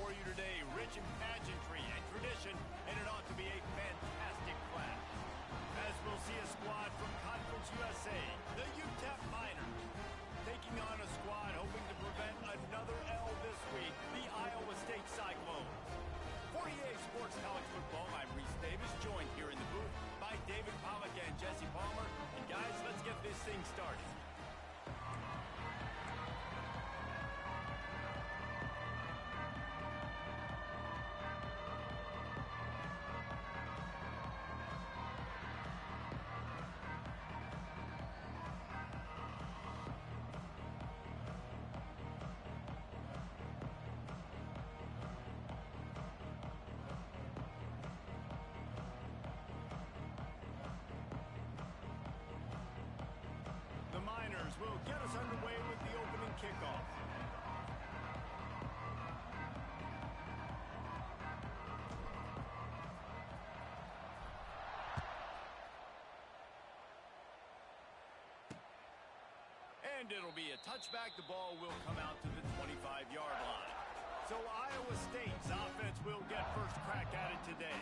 for you today, rich in pageantry and tradition, and it ought to be a fantastic clash. As we'll see a squad from Conference USA, the UTEP Miners, taking on a squad hoping to prevent another L this week, the Iowa State Cyclones. For EA Sports College Football, I'm Reese Davis, joined here in the booth by David Pollack and Jesse Palmer. And guys, let's get this thing started. Will get us underway with the opening kickoff. And it'll be a touchback. The ball will come out to the 25-yard line. So Iowa State's offense will get first crack at it today.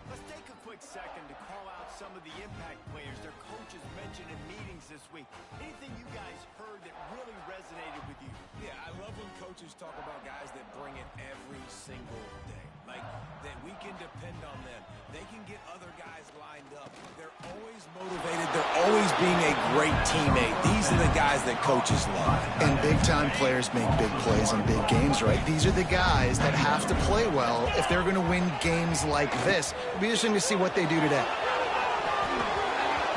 Let's take a quick second to call out some of the impact players their coaches mentioned in meetings this week. Anything you guys heard that really resonated with you? Yeah, I love when coaches talk about guys that bring it every single day. Like, that we can depend on them. They can get other guys lined up. They're always motivated. They're always being a great teammate. These are the guys that coaches love. And big-time players make big plays in big games, right? These are the guys that have to play well if they're going to win games like this. It'll be interesting to see what they do today.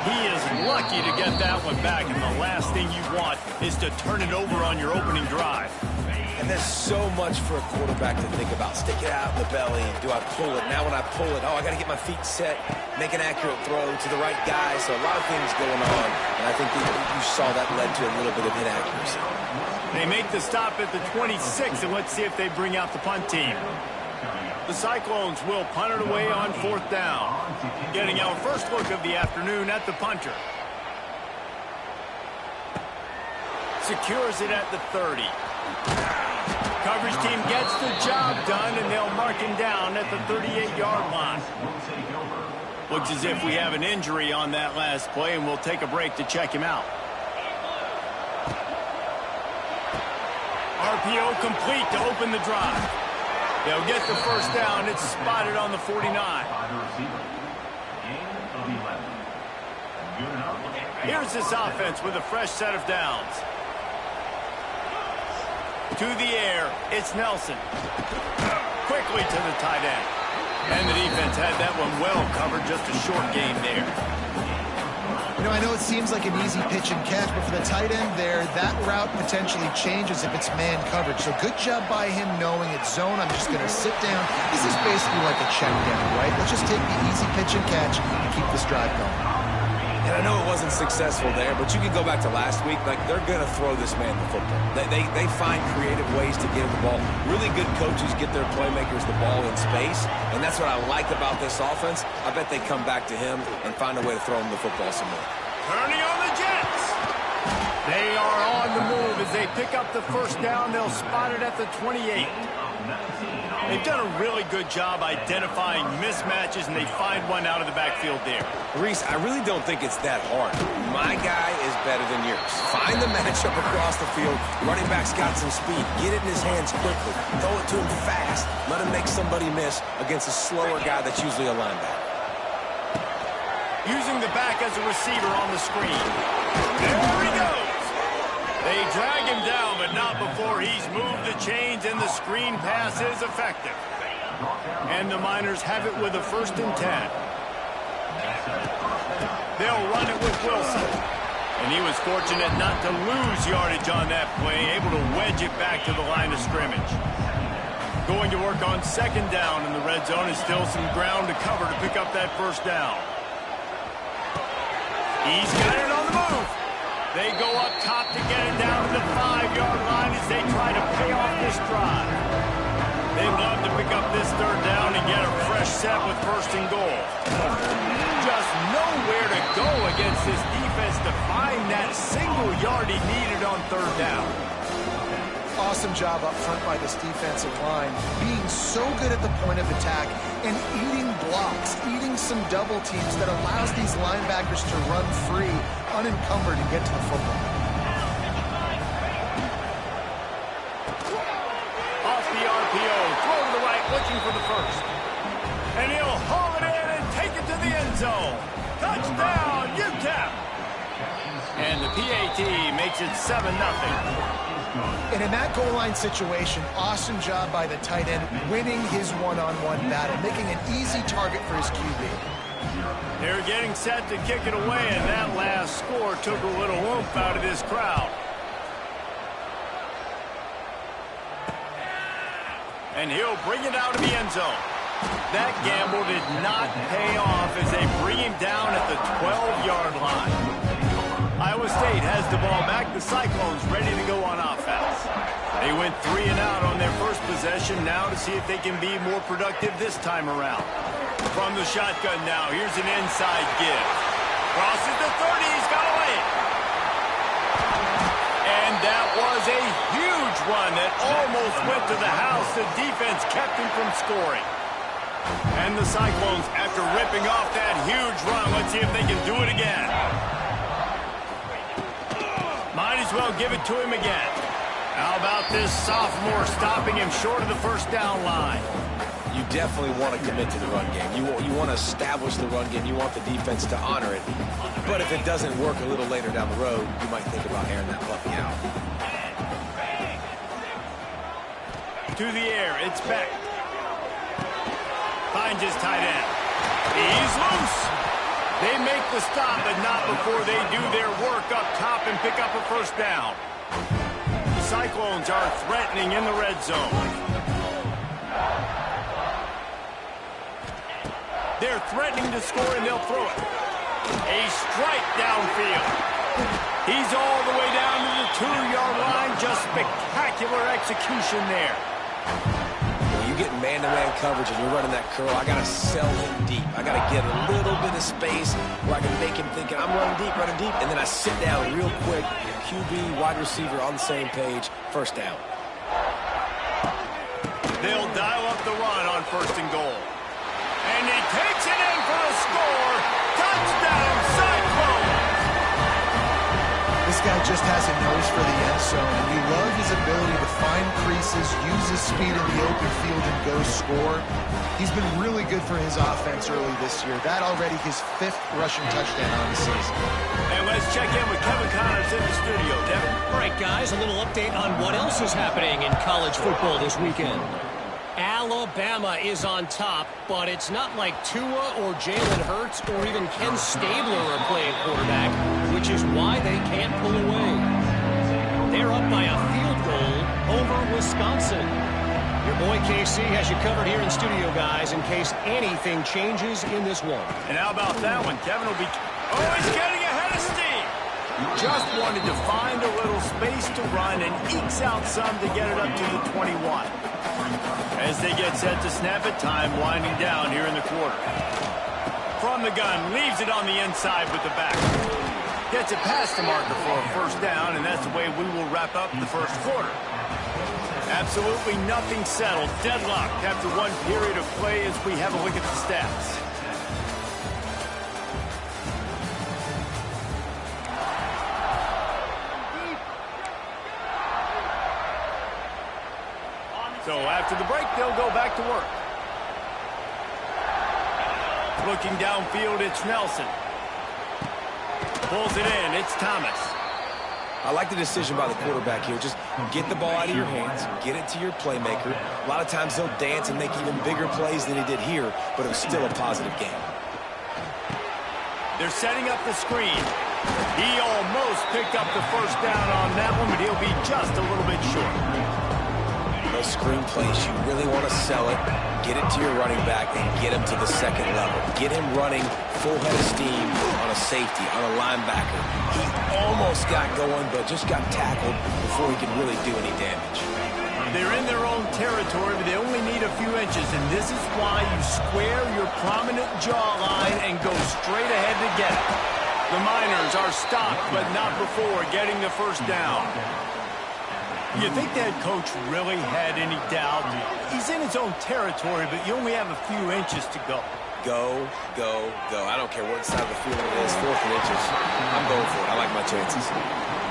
He is lucky to get that one back, and the last thing you want is to turn it over on your opening drive. And there's so much for a quarterback to think about. Stick it out in the belly. Do I pull it? Now when I pull it, I got to get my feet set, make an accurate throw to the right guy. So a lot of things going on, and I think that you saw that led to a little bit of inaccuracy. They make the stop at the 26, and let's see if they bring out the punt team. The Cyclones will punt it away on 4th down. Getting our first look of the afternoon at the punter. Secures it at the 30. Coverage team gets the job done, and they'll mark him down at the 38-yard line. Looks as if we have an injury on that last play, and we'll take a break to check him out. RPO complete to open the drive. They'll get the first down. It's spotted on the 49. Here's this offense with a fresh set of downs. To the air, it's Nelson. Quickly to the tight end. And the defense had that one well covered, just a short game there. You know, I know it seems like an easy pitch and catch, but for the tight end there, that route potentially changes if it's man coverage. So good job by him knowing it's zone. I'm just going to sit down. This is basically like a check down, right? Let's just take the easy pitch and catch and keep this drive going. And I know it wasn't successful there, but you can go back to last week. Like, they're going to throw this man the football. They find creative ways to get him the ball. Really good coaches get their playmakers the ball in space, and that's what I like about this offense. I bet they come back to him and find a way to throw him the football some more. Turning on the Jets. They are on the move as they pick up the first down. They'll spot it at the 28. They've done a really good job identifying mismatches, and they find one out of the backfield there. Reese, I really don't think it's that hard. My guy is better than yours. Find the matchup across the field. Running back's got some speed. Get it in his hands quickly. Throw it to him fast. Let him make somebody miss against a slower guy that's usually a linebacker. Using the back as a receiver on the screen. There he goes. They drag him down, but not before he's moved the chains, and the screen pass is effective. And the Miners have it with a 1st and 10. They'll run it with Wilson. And he was fortunate not to lose yardage on that play, able to wedge it back to the line of scrimmage. Going to work on 2nd down in the red zone, is still some ground to cover to pick up that first down. He's got it on the move. They go up top to get it down to the 5-yard line as they try to pay off this drive. They'd love to pick up this 3rd down and get a fresh set with 1st and goal. Just nowhere to go against this defense to find that single yard he needed on 3rd down. Awesome job up front by this defensive line, being so good at the point of attack and eating blocks, eating some double teams that allows these linebackers to run free, unencumbered, and get to the football. Off the RPO, throw to the right, looking for the first. And he'll haul it in and take it to the end zone. Touchdown, UTEP! And the PAT makes it 7-0. And in that goal line situation, awesome job by the tight end, winning his one-on-one battle, making an easy target for his QB. They're getting set to kick it away, and that last score took a little oomph out of this crowd. And he'll bring it out of the end zone. That gamble did not pay off as they bring him down at the 12-yard line. Iowa State has the ball back. The Cyclones ready to go on offense. They went 3 and out on their first possession now to see if they can be more productive this time around. From the shotgun now, here's an inside give. Crosses the 30, he's got away. And that was a huge run that almost went to the house. The defense kept him from scoring. And the Cyclones, after ripping off that huge run, let's see if they can do it again. Might as well give it to him again. How about this sophomore stopping him short of the first down line? You definitely want to commit to the run game. You want to establish the run game. You want the defense to honor it. But if it doesn't work a little later down the road, you might think about airing that puppy out. To the air, it's Beck. Finds his tight end. He's loose. They make the stop, but not before they do their work up top and pick up a first down. The Cyclones are threatening in the red zone. They're threatening to score, and they'll throw it. A strike downfield. He's all the way down to the 2-yard line. Just spectacular execution there. Get man-to-man coverage and you're running that curl, I got to sell him deep. I got to get a little bit of space where I can make him think I'm running deep, and then I sit down real quick. QB, wide receiver on the same page, first down. They'll dial up the run on first and goal. And he takes it in for the score. Touchdown, Cyclones! This guy just has a nose for the end zone, and you love his ability to find creases, use his speed in the open field, and go score. He's been really good for his offense early this year. That already his 5th rushing touchdown on the season. And let's check in with Kevin Connors in the studio. Kevin? All right, guys, a little update on what else is happening in college football this weekend. Alabama is on top, but it's not like Tua or Jalen Hurts or even Ken Stabler are playing quarterback, which is why they can't pull away. They're up by a field goal over Wisconsin. Your boy KC has you covered here in studio, guys, in case anything changes in this one. And how about that one? Kevin will be... Oh, he's getting ahead of steam! Just wanted to find a little space to run and ekes out some to get it up to the 21. As they get set to snap it, time winding down here in the quarter. From the gun, leaves it on the inside with the back. Gets it past the marker for a first down, and that's the way we will wrap up the first quarter. Absolutely nothing settled. Deadlocked after one period of play as we have a look at the stats. So after the break, they'll go back to work. Looking downfield, it's Nelson. Pulls it in, it's Thomas. I like the decision by the quarterback here. Just get the ball out of your hands, get it to your playmaker. A lot of times he'll dance and make even bigger plays than he did here, but it was still a positive game. They're setting up the screen. He almost picked up the first down on that one, but he'll be just a little bit short. Those screen plays, you really want to sell it, get it to your running back, and get him to the second level. Get him running full head of steam on a safety, on a linebacker. He almost got going, but just got tackled before he could really do any damage. They're in their own territory, but they only need a few inches, and this is why you square your prominent jawline and go straight ahead to get it. The Miners are stopped, but not before getting the first down. You think that coach really had any doubt? He's in his own territory, but you only have a few inches to go. Go, go, go. I don't care what side of the field it is, 4th and inches. I'm going for it. I like my chances.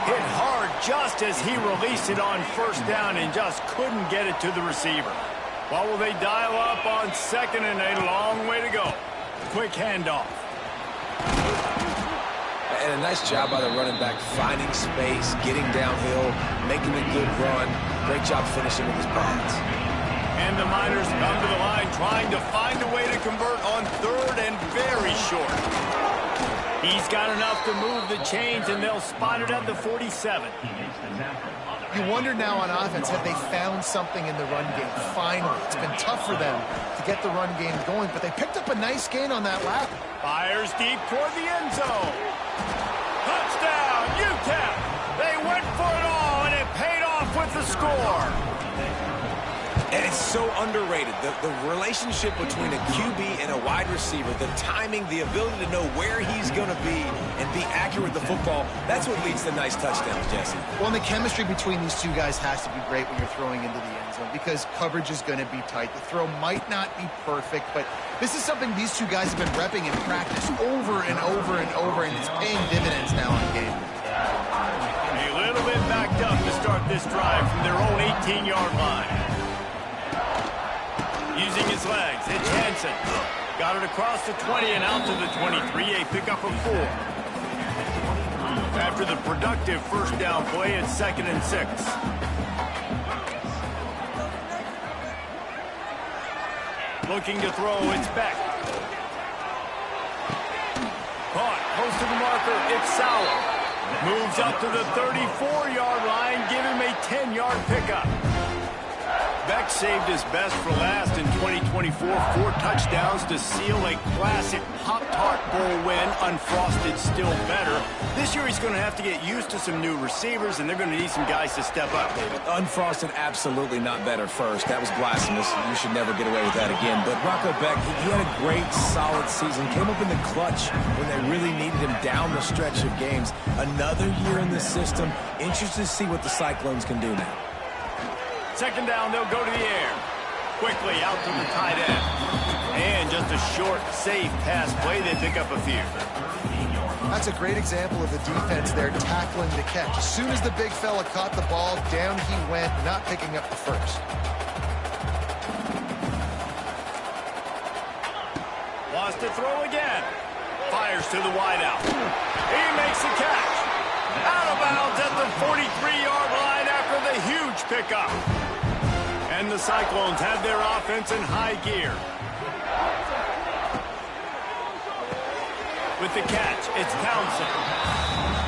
Hit hard just as he released it on 1st down and just couldn't get it to the receiver. What will they dial up on 2nd and a long way to go? Quick handoff. And a nice job by the running back, finding space, getting downhill, making a good run. Great job finishing with his pads. And the Miners come to the line trying to find a way to convert on 3rd and very short. He's got enough to move the chains, and they'll spot it at the 47. You wonder now on offense, have they found something in the run game? Finally, it's been tough for them to get the run game going, but they picked up a nice gain on that lap. Fires deep toward the end zone. Touchdown, UTEP! They went for it all, and it paid off with the score. And it's so underrated. The relationship between a QB and a wide receiver, the timing, the ability to know where he's going to be and be accurate with the football, that's what leads to nice touchdowns, Jesse. Well, and the chemistry between these two guys has to be great when you're throwing into the end zone because coverage is going to be tight. The throw might not be perfect, but this is something these two guys have been repping in practice over and over and over, and it's paying dividends now in the game. A little bit backed up to start this drive from their own 18-yard line. Using his legs, it's Hansen. Got it across the 20 and out to the 23, a pickup of 4. After the productive 1st down play, it's 2nd and 6. Looking to throw, it's Beck. Caught, close to the marker, it's Sauer. Moves up to the 34-yard line, give him a 10-yard pickup. Beck saved his best for last in 2024, 4 touchdowns to seal a classic Pop-Tart Bowl win. Unfrosted, still better. This year he's going to have to get used to some new receivers, and they're going to need some guys to step up, David. Unfrosted, absolutely not better first. That was blasphemous. You should never get away with that again. But Rocco Beck, he had a great, solid season. Came up in the clutch when they really needed him down the stretch of games. Another year in the system. Interested to see what the Cyclones can do now. 2nd down, they'll go to the air. Quickly out to the tight end. And just a short, safe pass play. They pick up a few. That's a great example of the defense there tackling the catch. As soon as the big fella caught the ball, down he went, not picking up the first. Wants to throw again. Fires to the wideout. He makes the catch. Out of bounds at the 43-yard line after the huge pickup. And the Cyclones have their offense in high gear. With the catch, it's Townsend.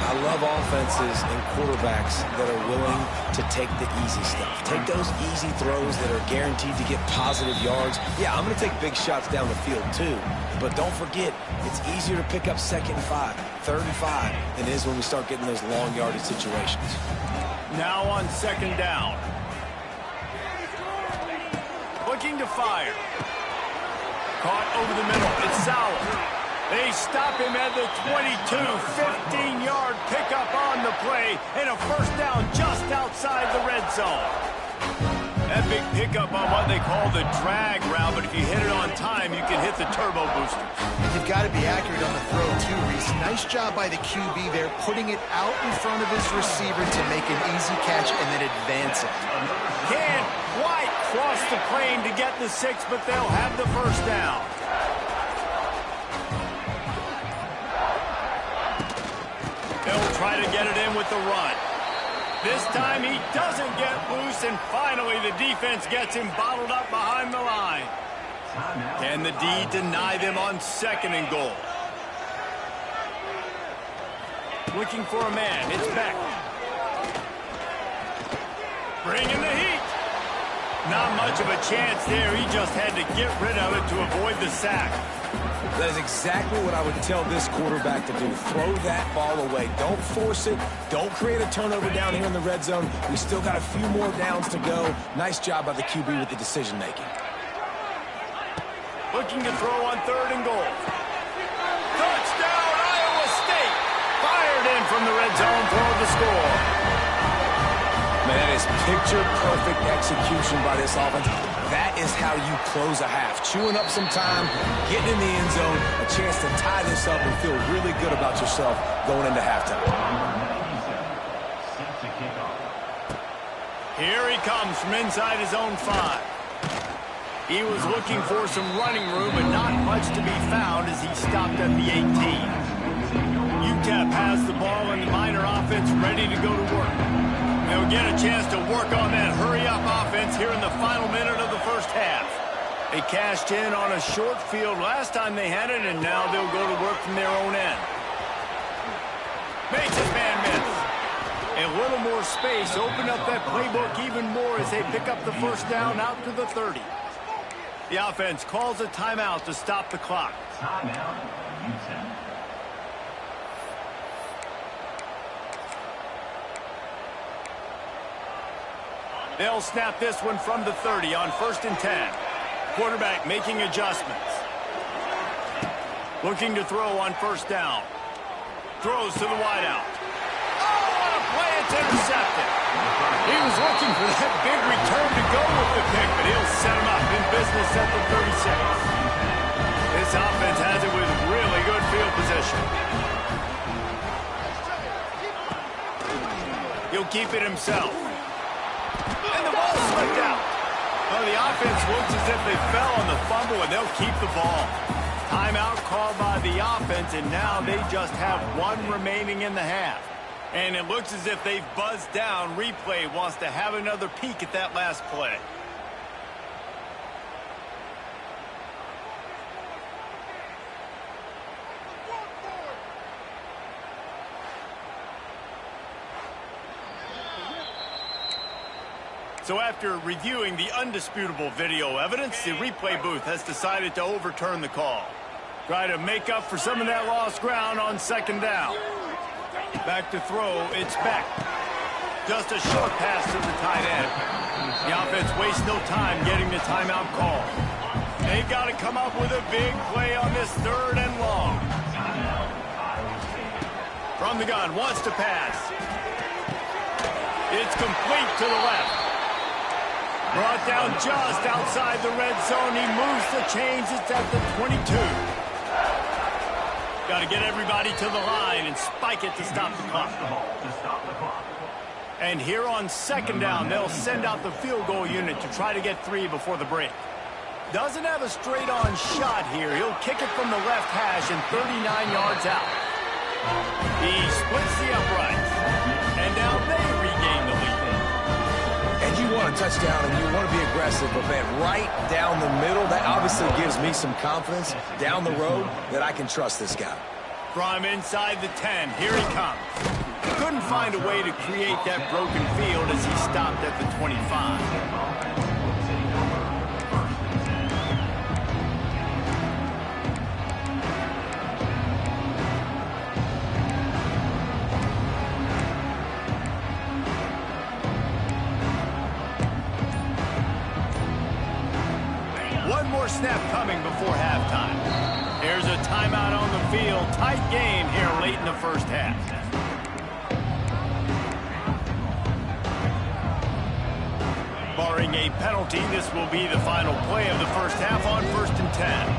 I love offenses and quarterbacks that are willing to take the easy stuff. Take those easy throws that are guaranteed to get positive yards. Yeah, I'm going to take big shots down the field too. But don't forget, it's easier to pick up 2nd and 5, 3rd and 5 than it is when we start getting those long yardage situations. Now on 2nd down. Looking to fire. Caught over the middle. It's Sauer. They stop him at the 22, 15-yard pickup on the play, and a 1st down just outside the red zone. That big pickup on what they call the drag route, but if you hit it on time, you can hit the turbo booster. And you've got to be accurate on the throw, too, Reese. Nice job by the QB there, putting it out in front of his receiver to make an easy catch and then advance it. Can't quite cross the plane to get the 6, but they'll have the 1st down. They'll try to get it in with the run. This time he doesn't get loose, and finally the defense gets him bottled up behind the line. Can the D deny them on 2nd and goal? Looking for a man, it's Beck. Bringing the heat. Not much of a chance there. He just had to get rid of it to avoid the sack. That is exactly what I would tell this quarterback to do. Throw that ball away. Don't force it. Don't create a turnover down here in the red zone. We still got a few more downs to go. Nice job by the QB with the decision-making. Looking to throw on 3rd and goal. Touchdown, Iowa State! Fired in from the red zone for the score. Man, that is picture-perfect execution by this offense. That is how you close a half. Chewing up some time, getting in the end zone, a chance to tie this up and feel really good about yourself going into halftime. Here he comes from inside his own 5. He was looking for some running room, but not much to be found as he stopped at the 18. UTEP has the ball and the Miner offense ready to go to work. They'll get a chance to work on that hurry-up offense here in the final minute of the first half. They cashed in on a short field last time they had it, and now they'll go to work from their own end. Makes his man miss. A little more space, open up that playbook even more as they pick up the first down out to the 30. The offense calls a timeout to stop the clock. Timeout, UTEP. They'll snap this one from the 30 on 1st and 10. Quarterback making adjustments. Looking to throw on 1st down. Throws to the wideout. Oh, what a play! It's intercepted. He was looking for that big return to go with the pick, but he'll set him up in business at the 36. This offense has it with really good field position. He'll keep it himself. And the ball slipped out. Well, the offense looks as if they fell on the fumble, and they'll keep the ball. Timeout called by the offense, and now they just have one remaining in the half. And it looks as if they've buzzed down. Replay wants to have another peek at that last play. So after reviewing the undisputable video evidence, the replay booth has decided to overturn the call. Try to make up for some of that lost ground on 2nd down. Back to throw, it's Beck. Just a short pass to the tight end. The offense wastes no time getting the timeout call. They've got to come up with a big play on this 3rd and long. From the gun, wants to pass. It's complete to the left. Brought down just outside the red zone. He moves the chains. It's at the 22. Got to get everybody to the line and spike it to stop the clock. And here on 2nd down, they'll send out the field goal unit to try to get 3 before the break. Doesn't have a straight-on shot here. He'll kick it from the left hash and 39 yards out. He splits the uprights. And now they regain the lead. And you want a touchdown and you want to be aggressive, but man, right down the middle, that obviously gives me some confidence down the road that I can trust this guy. From inside the 10, here he comes. Couldn't find a way to create that broken field as he stopped at the 25. Snap coming before halftime. There's a timeout on the field. Tight game here late in the first half. Barring a penalty, this will be the final play of the first half on 1st and 10.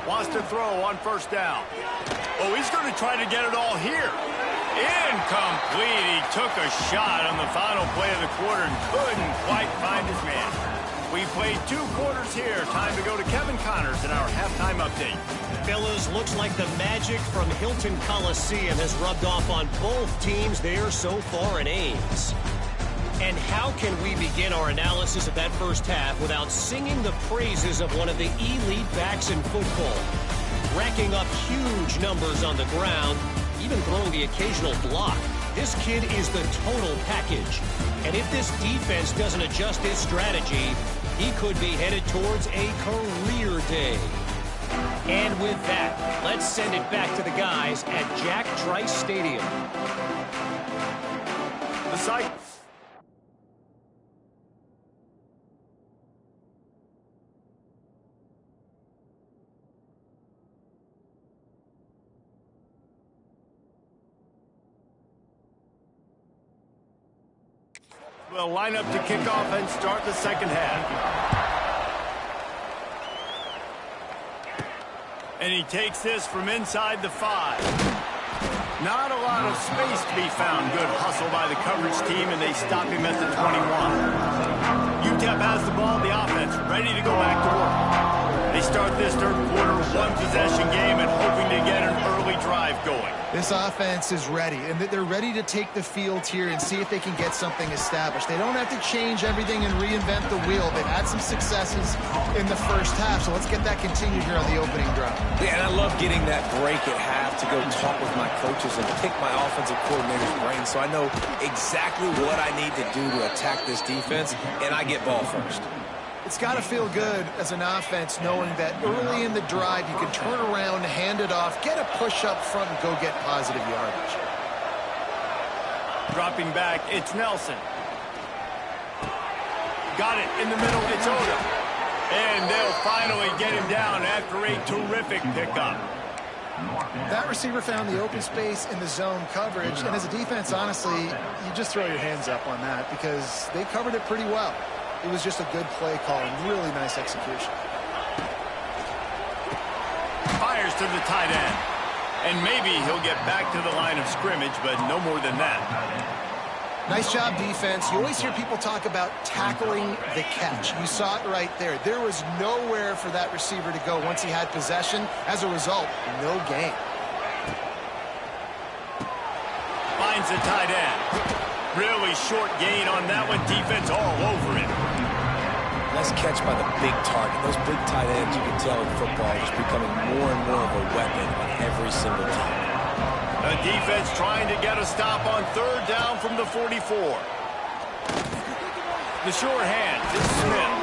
Wants to throw on 1st down. Oh, he's going to try to get it all here. Incomplete. He took a shot on the final play of the quarter and couldn't quite find his man. We played 2 quarters here. Time to go to Kevin Connors in our halftime update. Fellas, looks like the magic from Hilton Coliseum has rubbed off on both teams there so far in Ames. And how can we begin our analysis of that first half without singing the praises of one of the elite backs in football? Racking up huge numbers on the ground, even throwing the occasional block. This kid is the total package. And if this defense doesn't adjust its strategy, he could be headed towards a career day. And with that, let's send it back to the guys at Jack Trice Stadium. The site. Will line up to kick off and start the second half. And he takes this from inside the 5. Not a lot of space to be found. Good hustle by the coverage team, and they stop him at the 21. UTEP has the ball, the offense, ready to go back to work. They start this third quarter, one-possession game, and hoping to get an early drive going. This offense is ready, and they're ready to take the field here and see if they can get something established. They don't have to change everything and reinvent the wheel. They've had some successes in the first half, so let's get that continued here on the opening drive. Yeah, and I love getting that break at half to go talk with my coaches and pick my offensive coordinator's brain so I know exactly what I need to do to attack this defense, and I get ball first. It's got to feel good as an offense knowing that early in the drive you can turn around, hand it off, get a push up front, and go get positive yardage. Dropping back, it's Nelson. Got it in the middle, it's Oda. And they'll finally get him down after a terrific pickup. That receiver found the open space in the zone coverage, and as a defense, honestly, you just throw your hands up on that because they covered it pretty well. It was just a good play call and really nice execution. Fires to the tight end. And maybe he'll get back to the line of scrimmage, but no more than that. Nice job, defense. You always hear people talk about tackling the catch. You saw it right there. There was nowhere for that receiver to go once he had possession. As a result, no gain. Finds the tight end. Really short gain on that one. Defense all over it. Nice catch by the big target. Those big tight ends, you can tell in football, are just becoming more and more of a weapon on every single team. The defense trying to get a stop on third down from the 44. The short hand to Smith.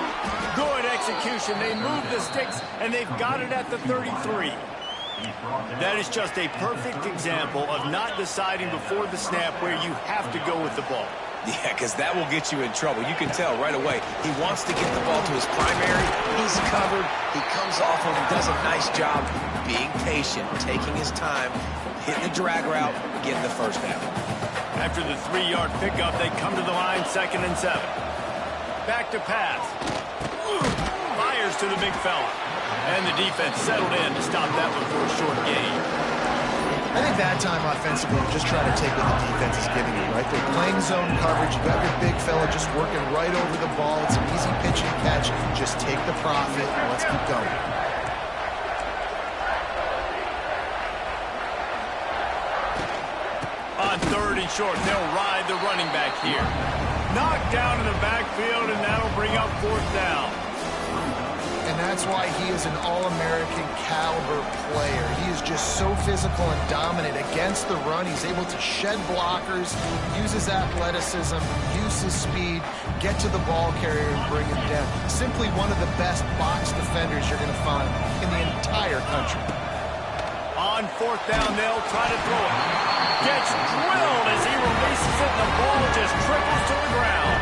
Good execution. They move the sticks, and they've got it at the 33. That is just a perfect example of not deciding before the snap where you have to go with the ball. Yeah, because that will get you in trouble. You can tell right away he wants to get the ball to his primary. He's covered. He comes off of him, does a nice job being patient, taking his time, hitting the drag route, getting the first down. After the 3-yard pickup, they come to the line, 2nd and 7. Back to pass. Fires to the big fella. And the defense settled in to stop that one for a short gain. I think that time offensively, just try to take what the defense is giving you, right? They're playing zone coverage. You got your big fella just working right over the ball. It's an easy pitch and catch. Just take the profit and let's keep going. On 3rd and short, they'll ride the running back here. Knocked down in the backfield, and that'll bring up 4th down. And that's why he is an All-American caliber player. He is just so physical and dominant against the run. He's able to shed blockers, use his athleticism, use his speed, get to the ball carrier and bring him down. Simply one of the best box defenders you're going to find in the entire country. On 4th down, they'll try to throw it. Gets drilled as he releases it, and the ball just triples to the ground.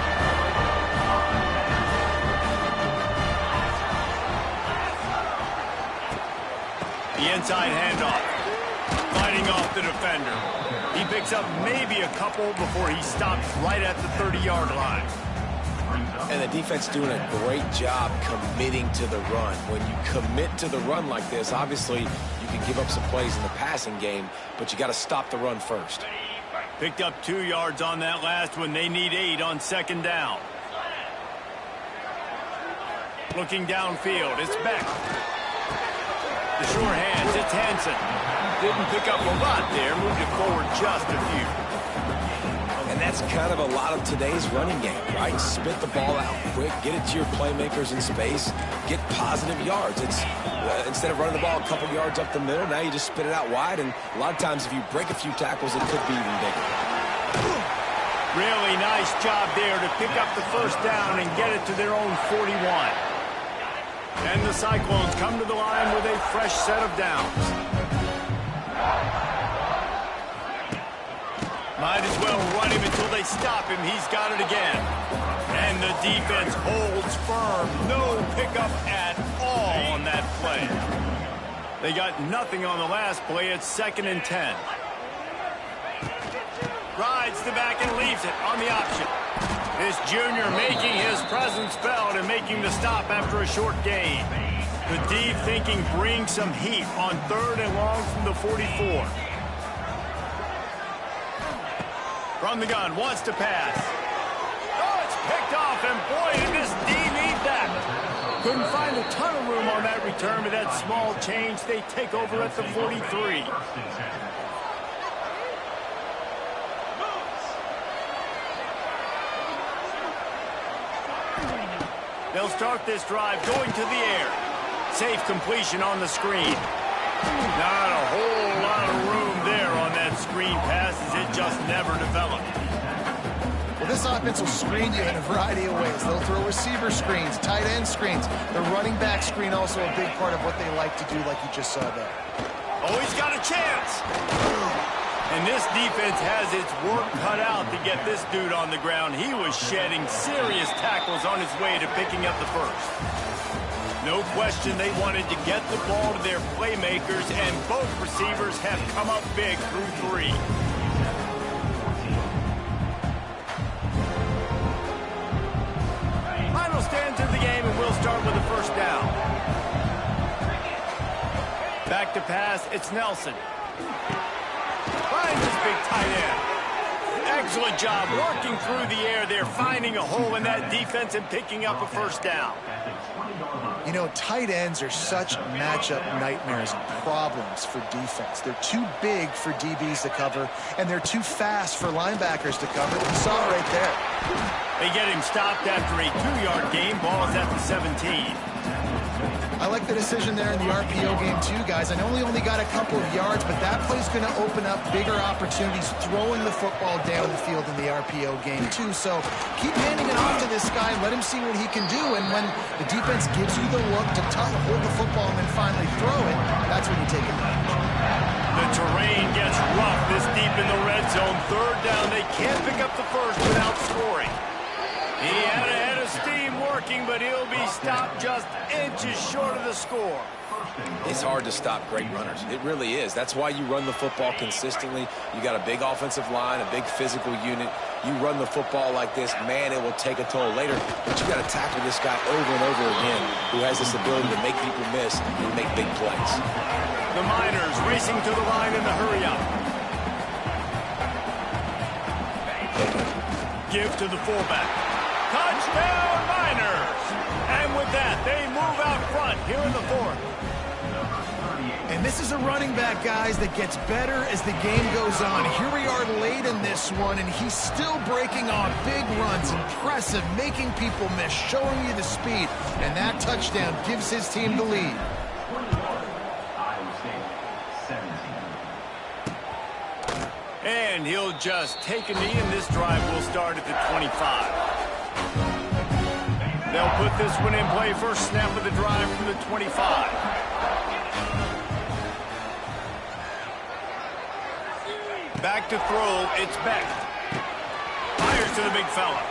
The inside handoff, fighting off the defender. He picks up maybe a couple before he stops right at the 30-yard line. And the defense doing a great job committing to the run. When you commit to the run like this, obviously you can give up some plays in the passing game, but you got to stop the run first. Picked up 2 yards on that last one. They need 8 on 2nd down. Looking downfield, it's Beck. The short hands, it's Hansen. Didn't pick up a lot there, moved it forward just a few. And that's kind of a lot of today's running game, right? Spit the ball out quick, get it to your playmakers in space, get positive yards. It's instead of running the ball a couple yards up the middle, now you just spit it out wide, and a lot of times if you break a few tackles, it could be even bigger. Really nice job there to pick up the 1st down and get it to their own 41. And the Cyclones come to the line with a fresh set of downs. Might as well run him until they stop him. He's got it again. And the defense holds firm. No pickup at all on that play. They got nothing on the last play. It's 2nd and 10. Rides the back and leaves it on the option. This junior making his presence felt and making the stop after a short gain. The deep thinking brings some heat on 3rd and long from the 44. From the gun, wants to pass. Oh, it's picked off, and boy, did this D need that. Couldn't find a ton of room on that return, but that small change, they take over at the 43. They'll start this drive going to the air. Safe completion on the screen. Not a whole lot of room there on that screen pass as it just never developed. Well, this offense will screen you in a variety of ways. They'll throw receiver screens, tight end screens. The running back screen also a big part of what they like to do, like you just saw there. Oh, he's got a chance. And this defense has its work cut out to get this dude on the ground. He was shedding serious tackles on his way to picking up the first. No question they wanted to get the ball to their playmakers, and both receivers have come up big through 3. Final stands of the game, and we'll start with the first down. Back to pass, it's Nelson. Finds his big tight end. Excellent job working through the air there, finding a hole in that defense and picking up a first down. You know, tight ends are such matchup nightmares and problems for defense. They're too big for DBs to cover, and they're too fast for linebackers to cover. You saw it right there. They get him stopped after a 2-yard gain. Ball is at the 17. I like the decision there in the RPO game too, guys. I know he only got a couple of yards, but that play's going to open up bigger opportunities throwing the football down the field in the RPO game too. So keep handing it off to this guy. Let him see what he can do. And when the defense gives you the look to hold the football and then finally throw it, that's when you take advantage. The terrain gets rough this deep in the red zone. 3rd down. They can't pick up the first without scoring. He had a head of steam working, but he'll be stopped just inches short of the score. It's hard to stop great runners. It really is. That's why you run the football consistently. You got a big offensive line, a big physical unit. You run the football like this, man, it will take a toll later. But you got to tackle this guy over and over again who has this ability to make people miss and make big plays. The Miners racing to the line in the hurry up. Give to the fullback. Touchdown, Miners! And with that, they move out front here in the 4th. And this is a running back, guys, that gets better as the game goes on. Here we are late in this one, and he's still breaking off big runs. Impressive, making people miss, showing you the speed. And that touchdown gives his team the lead. And he'll just take a knee, and this drive will start at the 25. They'll put this one in play. First snap of the drive from the 25. Back to throw. It's Beck. Fires to the big fella.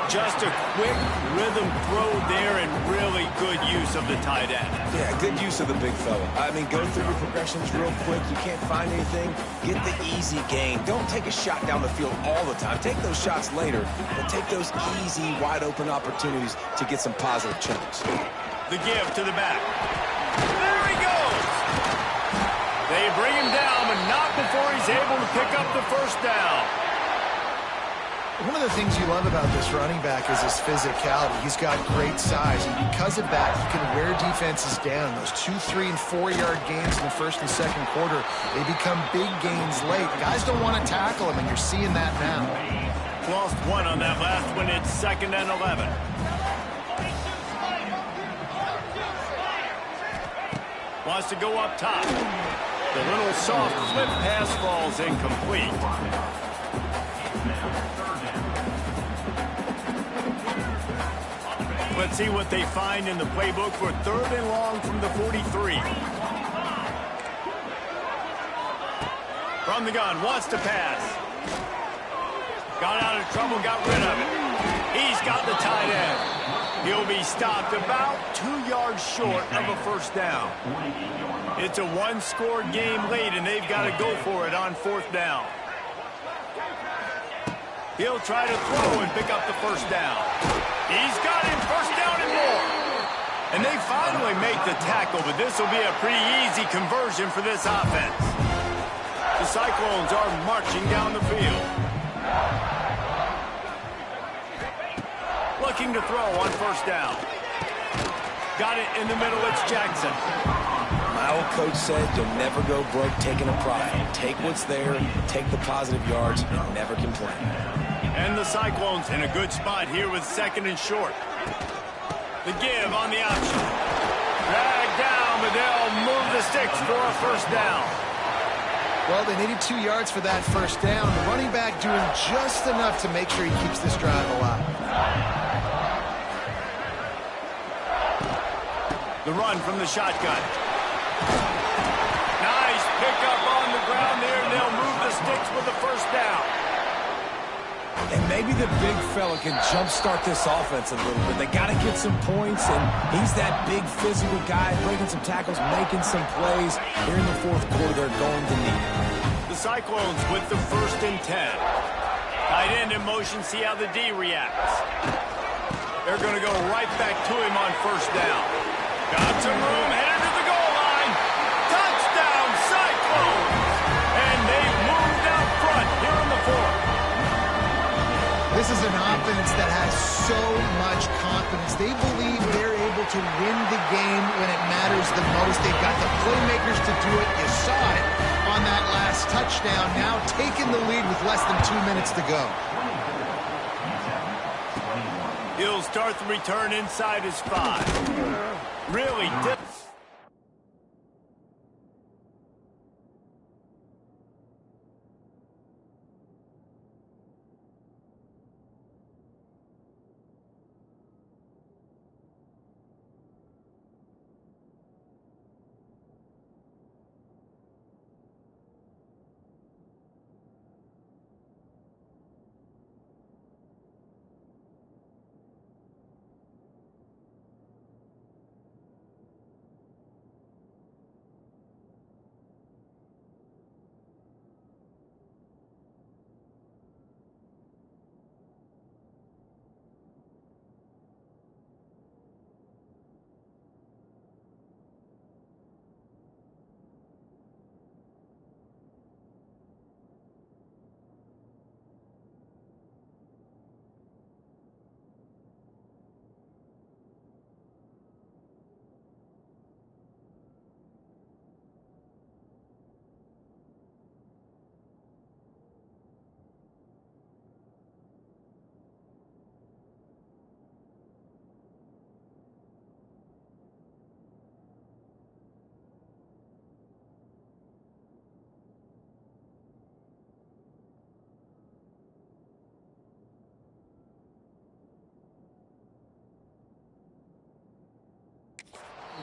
Just a quick rhythm throw there and really good use of the tight end. Yeah, good use of the big fella. I mean, go through your progressions real quick. You can't find anything. Get the easy gain. Don't take a shot down the field all the time. Take those shots later, but take those easy, wide-open opportunities to get some positive chunks. The give to the back. There he goes! They bring him down, but not before he's able to pick up the first down. One of the things you love about this running back is his physicality. He's got great size, and because of that, he can wear defenses down. Those 2-, 3-, and 4-yard gains in the first and second quarter, they become big gains late. Guys don't want to tackle him, and you're seeing that now. Lost one on that last one. It's 2nd and 11. Wants to go up top. The little soft flip pass falls incomplete. Let's see what they find in the playbook for 3rd and long from the 43. From the gun, wants to pass. Got out of trouble, got rid of it. He's got the tight end. He'll be stopped about 2 yards short of a first down. It's a one-score game late, and they've got to go for it on 4th down. He'll try to throw and pick up the first down. He's got him, first down and more. And they finally make the tackle, but this will be a pretty easy conversion for this offense. The Cyclones are marching down the field. Looking to throw on first down. Got it in the middle, it's Jackson. My old coach said you'll never go broke taking a profit. Take what's there, take the positive yards, and never complain. And the Cyclones in a good spot here with second and short. The give on the option. Drag down, but they'll move the sticks for a first down. Well, they needed 2 yards for that first down. The running back doing just enough to make sure he keeps this drive alive. The run from the shotgun. Nice pickup on the ground there, and they'll move the sticks with the first down. And maybe the big fella can jumpstart this offense a little bit. They got to get some points, and he's that big physical guy, breaking some tackles, making some plays. Here in the fourth quarter, they're going to need it. The Cyclones with the 1st and 10. Tight end in motion, see how the D reacts. They're going to go right back to him on first down. Got some room, headed to the goal line. Touchdown, Cyclones! And they've moved out front here in the fourth. This is an offense that has so much confidence. They believe they're able to win the game when it matters the most. They've got the playmakers to do it. You saw it on that last touchdown. Now taking the lead with less than 2 minutes to go. He'll start the return inside his 5. Really dip.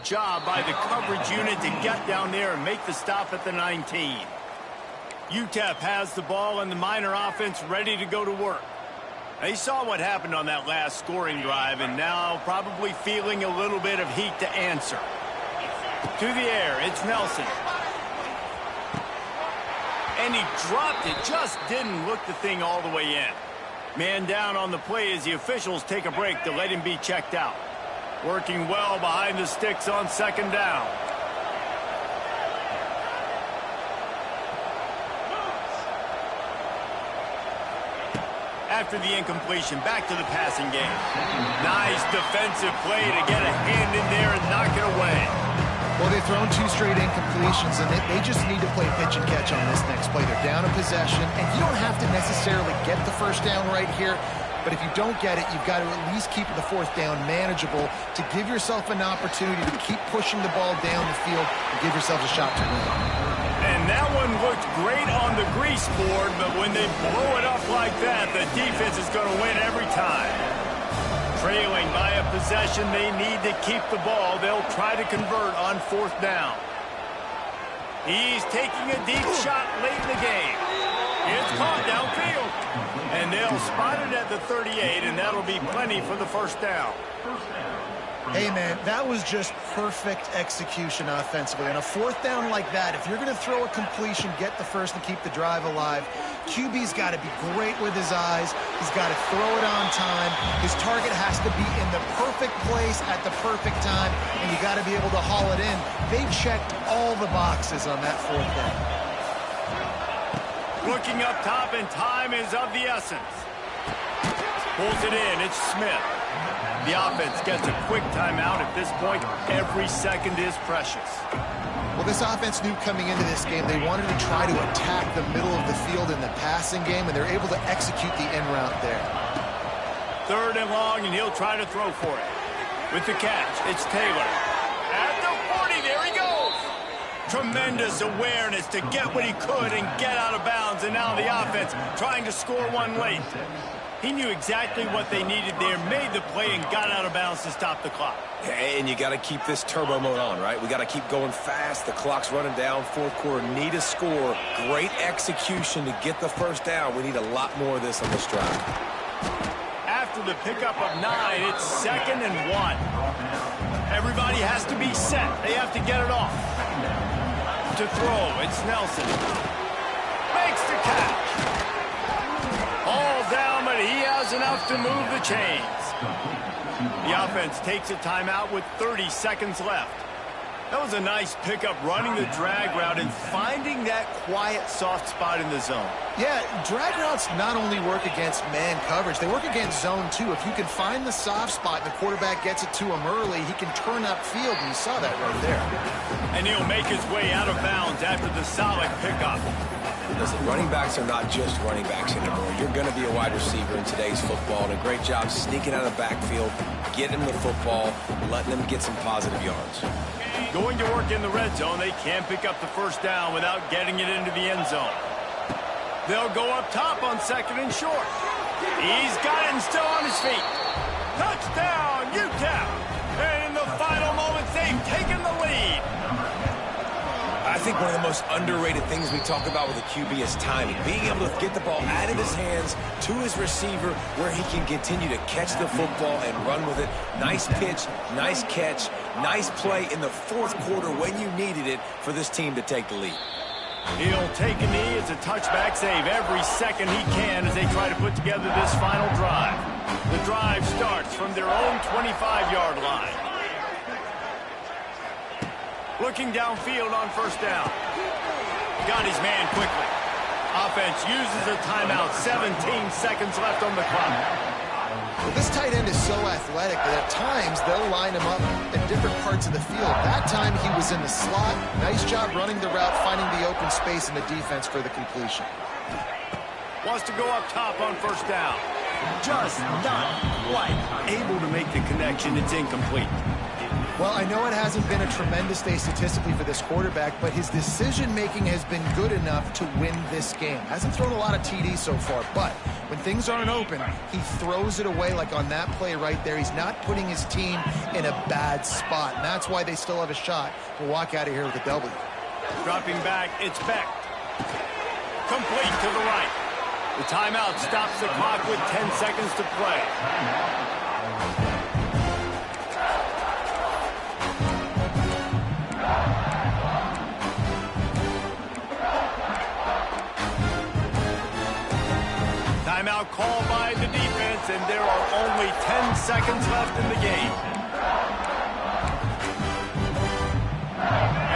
Job by the coverage unit to get down there and make the stop at the 19. UTEP has the ball and the Miner offense ready to go to work. They saw what happened on that last scoring drive and now probably feeling a little bit of heat to answer. To the air, it's Nelson. And he dropped it, just didn't look the thing all the way in. Man down on the play as the officials take a break to let him be checked out. Working well behind the sticks on second down. After the incompletion, back to the passing game. Nice defensive play to get a hand in there and knock it away. Well, they've thrown 2 straight incompletions, and they just need to play pitch and catch on this next play. They're down a possession, and you don't have to necessarily get the first down right here. But if you don't get it, you've got to at least keep the fourth down manageable to give yourself an opportunity to keep pushing the ball down the field and give yourselves a shot to win. And that one looked great on the grease board, but when they blow it up like that, the defense is going to win every time. Trailing by a possession, they need to keep the ball. They'll try to convert on fourth down. He's taking a deep shot late in the game. It's caught downfield. And they'll spot it at the 38, and that'll be plenty for the first down. Hey, man, that was just perfect execution offensively. On a fourth down like that, if you're going to throw a completion, get the first and keep the drive alive, QB's got to be great with his eyes. He's got to throw it on time. His target has to be in the perfect place at the perfect time, and you got to be able to haul it in. They checked all the boxes on that fourth down. Looking up top, and time is of the essence. Pulls it in. It's Smith. The offense gets a quick timeout. At this point, every second is precious. Well, this offense knew coming into this game they wanted to try to attack the middle of the field in the passing game, and they're able to execute the end route there. 3rd and long, and he'll try to throw for it. With the catch, it's Taylor. At the 40, there he goes. Tremendous awareness to get what he could and get out of bounds, and now the offense trying to score one late. He knew exactly what they needed there, made the play, and got out of bounds to stop the clock. And you got to keep this turbo mode on, right? We got to keep going fast. The clock's running down. Fourth quarter, need a score. Great execution to get the first down. We need a lot more of this on this drive. After the pickup of 9, it's 2nd and 1. Everybody has to be set. They have to get it off. To throw, it's Nelson. Makes the catch. All down, but he has enough to move the chains. The offense takes a timeout with 30 seconds left. That was a nice pickup, running the drag route and finding that quiet, soft spot in the zone. Yeah, drag routes not only work against man coverage, they work against zone too. If you can find the soft spot and the quarterback gets it to him early, he can turn upfield, and you saw that right there. And he'll make his way out of bounds after the solid pickup. Listen, running backs are not just running backs anymore. You're going to be a wide receiver in today's football, and a great job sneaking out of the backfield, getting the football, letting them get some positive yards. Going to work in the red zone, they can't pick up the first down without getting it into the end zone. They'll go up top on 2nd and short. He's got it and still on his feet. Touchdown, UTEP! And in the final moments, they've taken the lead. I think one of the most underrated things we talk about with a QB is timing. Being able to get the ball out of his hands to his receiver where he can continue to catch the football and run with it. Nice pitch, nice catch, nice play in the fourth quarter when you needed it for this team to take the lead. He'll take a knee. It's a touchback save every second he can as they try to put together this final drive. The drive starts from their own 25-yard line. Looking downfield on first down. Got his man quickly. Offense uses a timeout. 17 seconds left on the clock. Well, this tight end is so athletic that at times they'll line him up in different parts of the field. That time he was in the slot. Nice job running the route, finding the open space in the defense for the completion. Wants to go up top on first down. Just not quite able to make the connection. It's incomplete. Well, I know it hasn't been a tremendous day statistically for this quarterback, but his decision-making has been good enough to win this game. Hasn't thrown a lot of TDs so far, but when things aren't open, he throws it away like on that play right there. He's not putting his team in a bad spot, and that's why they still have a shot to walk out of here with a W. Dropping back, it's Beck. Complete to the right. The timeout stops the clock with 10 seconds to play. Timeout called by the defense, and there are only 10 seconds left in the game.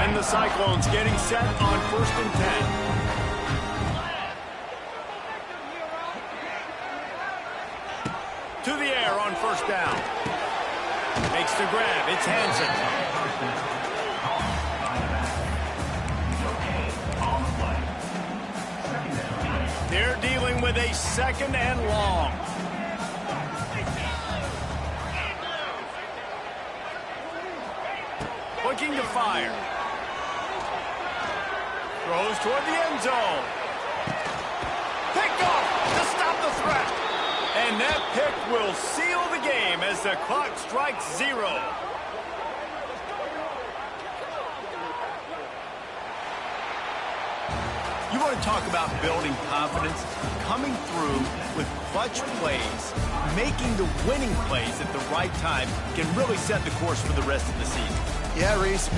And the Cyclones getting set on 1st and 10. To the air on first down. Makes the grab. It's Hansen. They're dealing with a 2nd and long. Looking to fire. Throws toward the end zone. Picked off to stop the threat. And that pick will seal the game as the clock strikes 0. You want to talk about building confidence? Coming through with clutch plays, making the winning plays at the right time can really set the course for the rest of the season. Yeah, Reese.